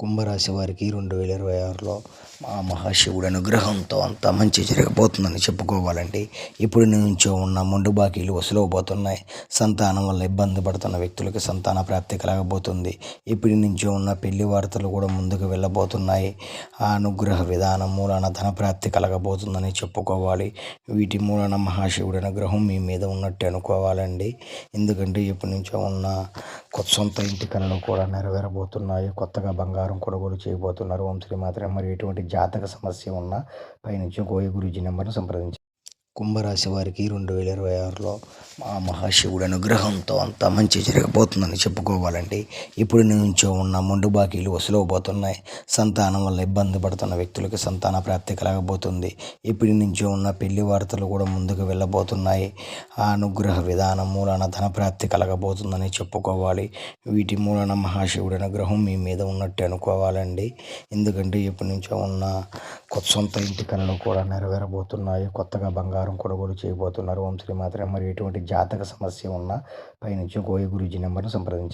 కుంభరాశి వారికి 2026లో ఆ మహాశివుడి అనుగ్రహంతో అంతా మంచి జరగబోతుందని చెప్పుకోవాలండి. ఇప్పుడు నుంచో ఉన్న మొండు బాకీలు వసూలవబోతున్నాయి. సంతానం వల్ల ఇబ్బంది పడుతున్న వ్యక్తులకి సంతాన ప్రాప్తి కలగబోతుంది. ఇప్పటి నుంచో ఉన్న పెళ్లి వార్తలు కూడా ముందుకు వెళ్ళబోతున్నాయి. ఆ అనుగ్రహ విధానం మూలాన ధన ప్రాప్తి కలగబోతుందని చెప్పుకోవాలి. వీటి మూలాన మహాశివుడి అనుగ్రహం మీ మీద ఉన్నట్టు అనుకోవాలండి. ఎందుకంటే ఇప్పటి నుంచో ఉన్న సొంత ఇంటి కళలు కూడా నెరవేరబోతున్నాయి. కొత్తగా బంగారం కొనుగోలు చేయబోతున్నారు. ఓం శ్రీ మాత్రే. మరి ఎటువంటి జాతక సమస్య ఉన్నా పైనుంచి గోయ గురూజీ నెంబర్ను సంప్రదించండి. కుంభరాశి వారికి 2026లో ఆ మహాశివుడి అనుగ్రహంతో అంతా మంచి జరగబోతుందని చెప్పుకోవాలండి. ఇప్పుడు నుంచో ఉన్న మొండు బాకీలు వసూలవబోతున్నాయి. సంతానం వల్ల ఇబ్బంది పడుతున్న వ్యక్తులకి సంతాన ప్రాప్తి కలగబోతుంది. ఇప్పటి నుంచో ఉన్న పెళ్లి వార్తలు కూడా ముందుకు వెళ్ళబోతున్నాయి. ఆ అనుగ్రహ విధానం మూలాన ధన ప్రాప్తి కలగబోతుందని చెప్పుకోవాలి. వీటి మూలాన మహాశివుడి అనుగ్రహం మీ మీద ఉన్నట్టు అనుకోవాలండి. ఎందుకంటే ఇప్పటి నుంచో ఉన్న సొంత ఇంటి కళలు కూడా నెరవేరబోతున్నాయి. కొత్తగా బంగారం కొనుగోలు చేయబోతున్నారు. ఓం శ్రీ మాత్రే. మరి ఎటువంటి జాతక సమస్య ఉన్నా పైనుంచి గోయ గురూజీ నెంబర్ను సంప్రదించండి.